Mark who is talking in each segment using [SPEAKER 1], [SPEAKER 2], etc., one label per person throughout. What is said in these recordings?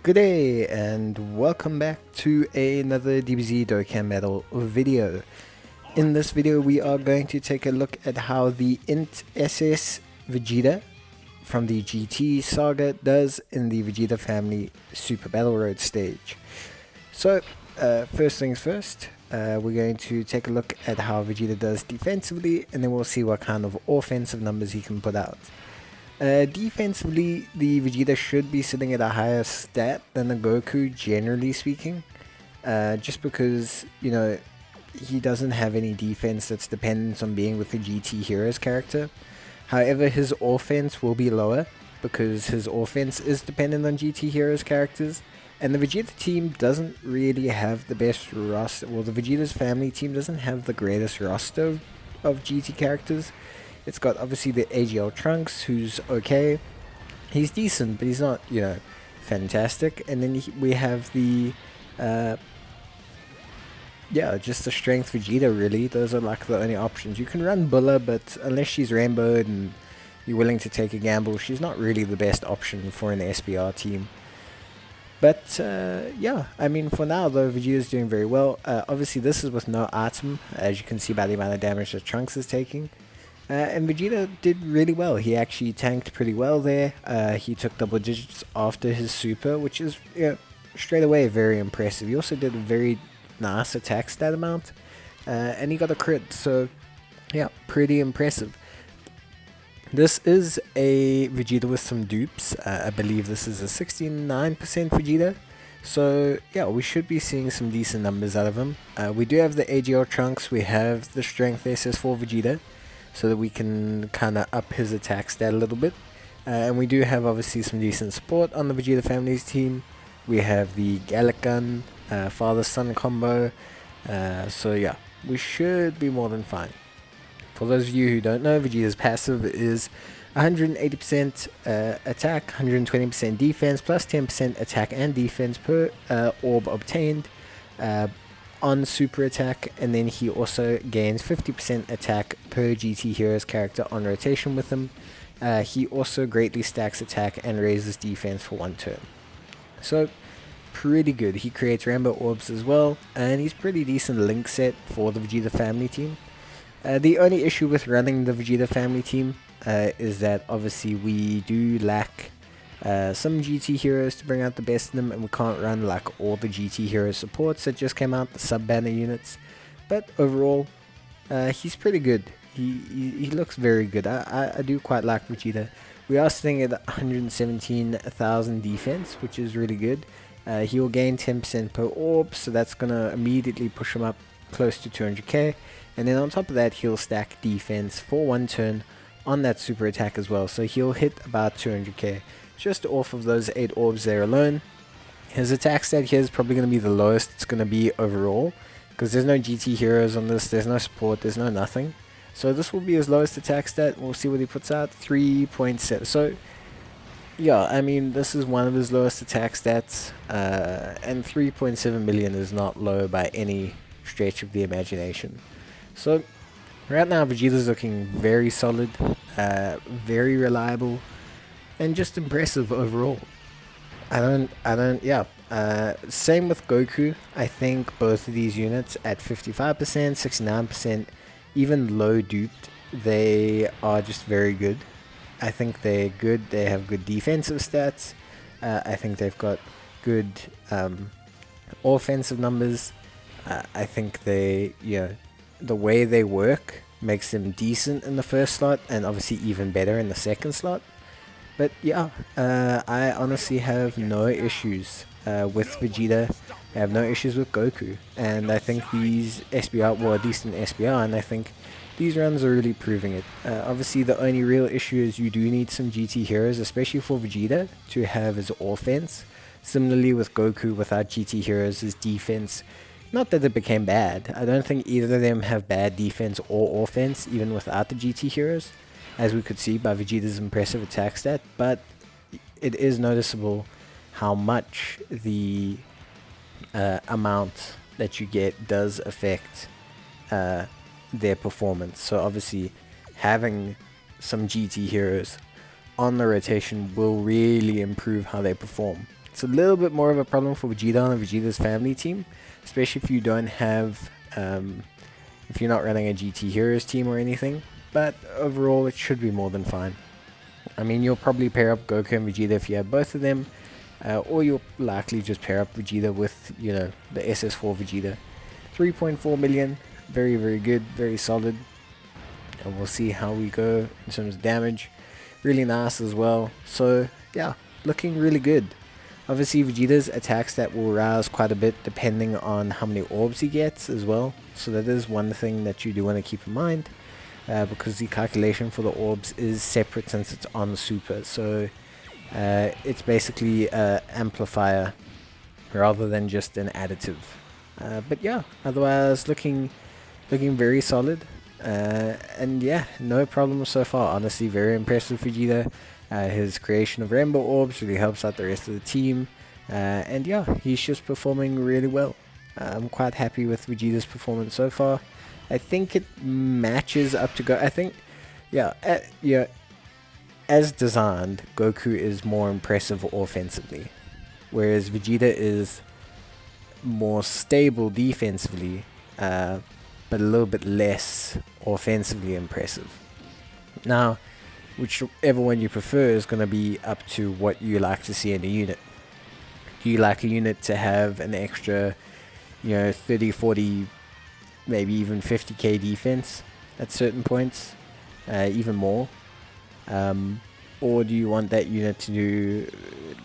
[SPEAKER 1] Good day and welcome back to another DBZ Dokkan Battle video. In this video we are going to take a look at how the INT SS Vegeta from the GT saga does in the Vegeta family Super Battle Road stage. So first things first, we're going to take a look at how Vegeta does defensively, and then we'll see what kind of offensive numbers he can put out. Defensively, the Vegeta should be sitting at a higher stat than the Goku, generally speaking, just because, you know, he doesn't have any defense that's dependent on being with the GT Heroes character. However, his offense will be lower because his offense is dependent on GT Heroes characters, and the Vegeta team doesn't really have the best roster. Well, the Vegeta's family team doesn't have the greatest roster of GT characters. It's got obviously the AGL Trunks, who's okay. He's decent, but he's not, you know, fantastic. And then we have the, just the Strength Vegeta, really. Those are like the only options. You can run Bulla, but unless she's rainbowed and you're willing to take a gamble, she's not really the best option for an SBR team. But, yeah, I mean, for now, though, Vegeta's doing very well. Obviously, this is with no item, as you can see by the amount of damage that Trunks is taking. And Vegeta did really well. He actually tanked pretty well there. He took double digits after his super, which is, you know, straight away very impressive. He also did a very nice attack stat amount, and he got a crit, so yeah, pretty impressive. This is a Vegeta with some dupes. I believe this is a 69% Vegeta. So yeah, we should be seeing some decent numbers out of him. We do have the AGL Trunks. We have the Strength SS4 Vegeta, so that we can kind of up his attack stat a little bit. And we do have obviously some decent support on the Vegeta family's team. We have the Gallic Gun, father-son combo. So yeah, we should be more than fine. For those of you who don't know, Vegeta's passive is 180% attack, 120% defense, plus 10% attack and defense per orb obtained on super attack, and then he also gains 50% attack per GT Heroes character on rotation with him. He also greatly stacks attack and raises defense for 1 turn. So pretty good. He creates rainbow orbs as well, and he's pretty decent link set for the Vegeta family team. The only issue with running the Vegeta family team is that obviously we do lack some GT heroes to bring out the best in them, and we can't run like all the GT hero supports that just came out, the sub-banner units. But overall, he's pretty good. He looks very good. I do quite like Vegeta. We are sitting at 117,000 defense, which is really good. He will gain 10% per orb, so that's going to immediately push him up close to 200k. And then on top of that, he'll stack defense for 1 turn on that super attack as well. So he'll hit about 200k. Just off of those 8 orbs there alone. His attack stat here is probably going to be the lowest it's going to be overall, because there's no GT heroes on this, there's no support, there's no nothing. So this will be his lowest attack stat. We'll see what he puts out, 3.7. So yeah, I mean, this is one of his lowest attack stats, and 3.7 million is not low by any stretch of the imagination. So right now Vegeta's looking very solid, very reliable, and just impressive overall. Same with Goku. I think both of these units at 55%, 69%, even low duped, they are just very good. I think they're good. They have good defensive stats. I think they've got good offensive numbers. I think they, the way they work makes them decent in the first slot, and obviously even better in the second slot. But yeah, I honestly have no issues with Vegeta. I have no issues with Goku, and I think these SBR were a decent SBR, and I think these runs are really proving it. Obviously the only real issue is you do need some GT heroes, especially for Vegeta, to have his offense. Similarly with Goku, without GT heroes, his defense, not that it became bad. I don't think either of them have bad defense or offense, even without the GT heroes, as we could see by Vegeta's impressive attack stat, but it is noticeable how much the amount that you get does affect their performance. So obviously having some GT heroes on the rotation will really improve how they perform. It's a little bit more of a problem for Vegeta on Vegeta's family team, especially if you don't have, if you're not running a GT Heroes team or anything. But overall, it should be more than fine. I mean, you'll probably pair up Goku and Vegeta if you have both of them, or you'll likely just pair up Vegeta with, the SS4 Vegeta. 3.4 million, very, very good, very solid. And we'll see how we go in terms of damage. Really nice as well. So, yeah, looking really good. Obviously, Vegeta's attack stat will rise quite a bit depending on how many orbs he gets as well. So that is one thing that you do want to keep in mind. Because the calculation for the orbs is separate since it's on Super. So it's basically an amplifier rather than just an additive. But yeah, otherwise looking very solid. And yeah, no problem so far. Honestly, very impressive Vegeta. His creation of rainbow orbs really helps out the rest of the team. And yeah, he's just performing really well. I'm quite happy with Vegeta's performance so far. I think it matches up to I think, yeah, as designed, Goku is more impressive offensively, whereas Vegeta is more stable defensively, but a little bit less offensively impressive. Now, whichever one you prefer is going to be up to what you like to see in a unit. Do you like a unit to have an extra, 30, 40, maybe even 50k defense at certain points, even more? Or do you want that unit to do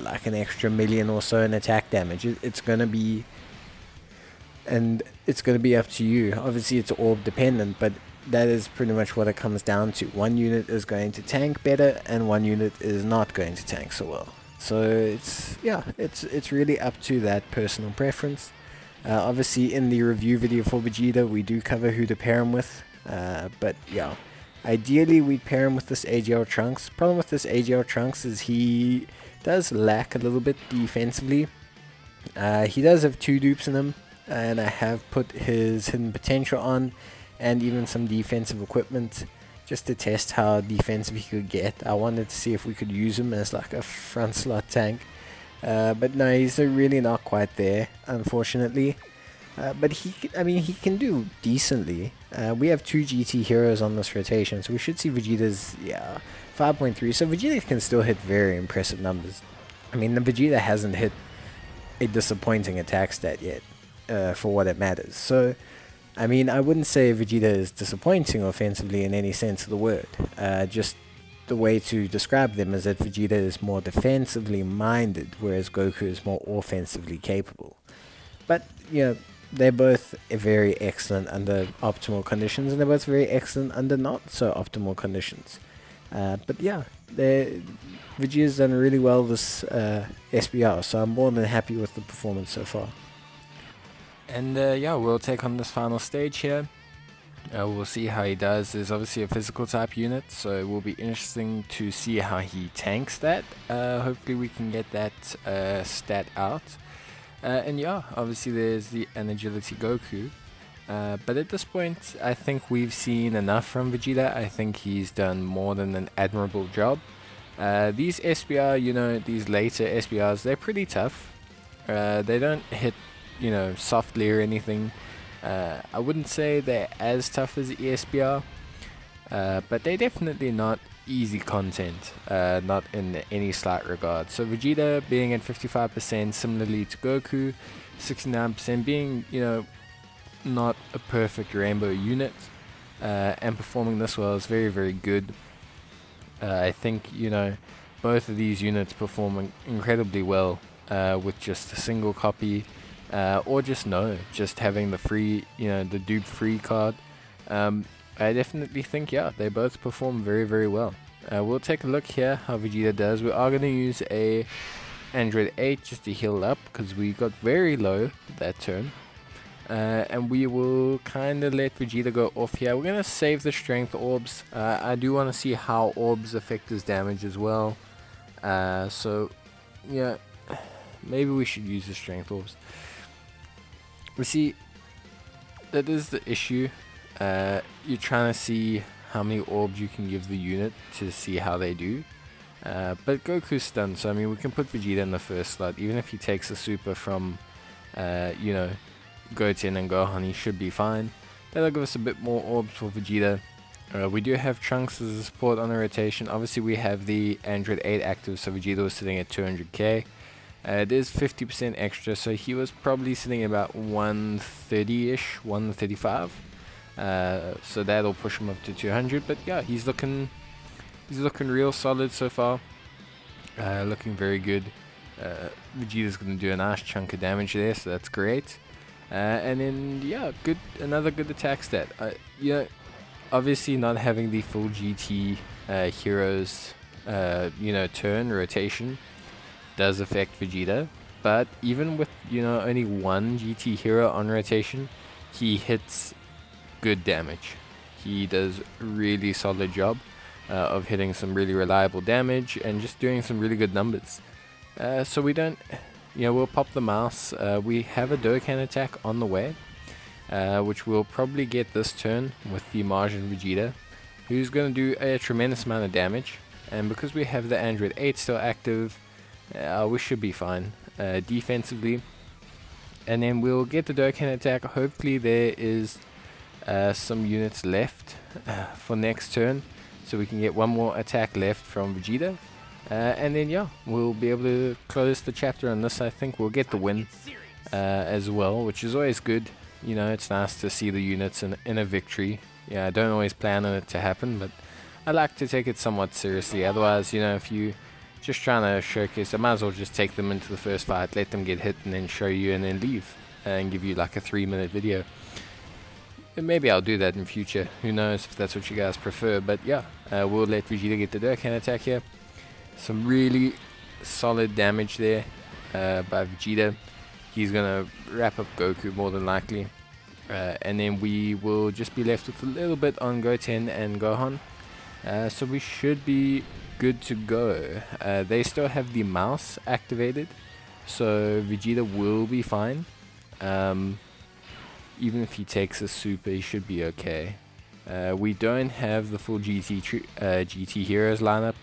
[SPEAKER 1] like an extra million or so in attack damage? It's going to be up to you. Obviously, it's orb dependent, but that is pretty much what it comes down to. One unit is going to tank better, and one unit is not going to tank so well. So it's really up to that personal preference. Obviously, in the review video for Vegeta, we do cover who to pair him with. But yeah, ideally we'd pair him with this AGL Trunks. Problem with this AGL Trunks is he does lack a little bit defensively. He does have 2 dupes in him, and I have put his hidden potential on, and even some defensive equipment, just to test how defensive he could get. I wanted to see if we could use him as like a front slot tank. But no, he's really not quite there, unfortunately. But he can do decently. We have 2 GT heroes on this rotation, so we should see Vegeta's 5.3. So Vegeta can still hit very impressive numbers. I mean, the Vegeta hasn't hit a disappointing attack stat yet, for what it matters. So, I mean, I wouldn't say Vegeta is disappointing offensively in any sense of the word. Just the way to describe them is that Vegeta is more defensively minded, whereas Goku is more offensively capable. But, they're both very excellent under optimal conditions, and they're both very excellent under not so optimal conditions. But yeah, Vegeta's done really well this SBR, so I'm more than happy with the performance so far. And we'll take on this final stage here. We'll see how he does. There's obviously a physical type unit, so it will be interesting to see how he tanks that. Hopefully we can get that stat out. And obviously there's an agility Goku. But at this point, I think we've seen enough from Vegeta. I think he's done more than an admirable job. These SBR, these later SBRs, they're pretty tough. They don't hit, softly or anything. I wouldn't say they're as tough as ESBR, but they're definitely not easy content, not in any slight regard. So Vegeta being at 55%, similarly to Goku, 69%, being, not a perfect rainbow unit, and performing this well is very, very good. I think, both of these units perform incredibly well with just a single copy. Or just having the free, the dupe free card. I definitely think, they both perform very, very well. We'll take a look here how Vegeta does. We are going to use a Android 8 just to heal up, because we got very low that turn. And we will kind of let Vegeta go off here. We're going to save the strength orbs. I do want to see how orbs affect his damage as well. Maybe we should use the strength orbs. We see, that is the issue. You're trying to see how many orbs you can give the unit to see how they do. But Goku's stunned, so I mean we can put Vegeta in the first slot. Even if he takes a super from, you know, Goten and Gohan, he should be fine. That'll give us a bit more orbs for Vegeta. We do have Trunks as a support on the rotation. Obviously we have the Android 8 active, so Vegeta was sitting at 200k. It is 50% extra, so he was probably sitting at about 130-ish, 135. So that'll push him up to 200. But yeah, he's looking real solid so far. Looking very good. Vegeta's gonna do a nice chunk of damage there, so that's great. And then yeah, another good attack stat. You know, obviously not having the full GT heroes, you know, turn rotation does affect Vegeta, but even with, you know, only one GT hero on rotation, he hits good damage. He does a really solid job of hitting some really reliable damage and just doing some really good numbers. So we don't, you know, we'll pop the mouse. We have a Dokkan attack on the way, which we'll probably get this turn with the Majin Vegeta, who's going to do a tremendous amount of damage. And because we have the Android 8 still active, we should be fine defensively. And then we'll get the Dokkan attack. Hopefully there is some units left for next turn, so we can get one more attack left from Vegeta. And then yeah, we'll be able to close the chapter on this. I think we'll get the win as well, which is always good. You know, it's nice to see the units in a victory. Yeah, I don't always plan on it to happen, but I like to take it somewhat seriously. Otherwise, you know, if you just trying to showcase, I might as well just take them into the first fight, let them get hit, and then show you and then leave and give you like a 3-minute video. And maybe I'll do that in future. Who knows if that's what you guys prefer. But yeah, we'll let Vegeta get the Dokkan attack here. Some really solid damage there by Vegeta. He's gonna wrap up Goku more than likely, and then we will just be left with a little bit on Goten and Gohan. So we should be good to go. They still have the mouse activated, so Vegeta will be fine. Even if he takes a super, he should be okay. We don't have the full GT heroes lineup,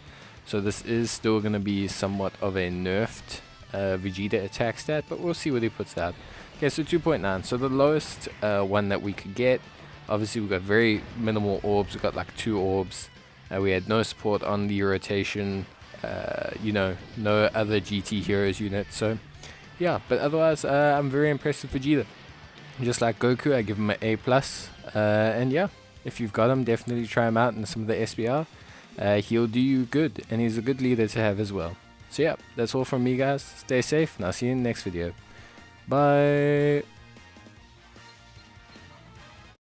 [SPEAKER 1] so this is still going to be somewhat of a nerfed Vegeta attack stat, but we'll see what he puts out. Okay, so 2.9, so the lowest one that we could get. Obviously we've got very minimal orbs. We've got like 2 orbs. We had no support on the rotation, you know, no other GT heroes unit. So yeah, but otherwise I'm very impressed with Vegeta. Just like Goku, I give him an A+. And yeah, if you've got him, definitely try him out in some of the SBR. He'll do you good, and he's a good leader to have as well. So yeah, that's all from me guys. Stay safe, and I'll see you in the next video. Bye!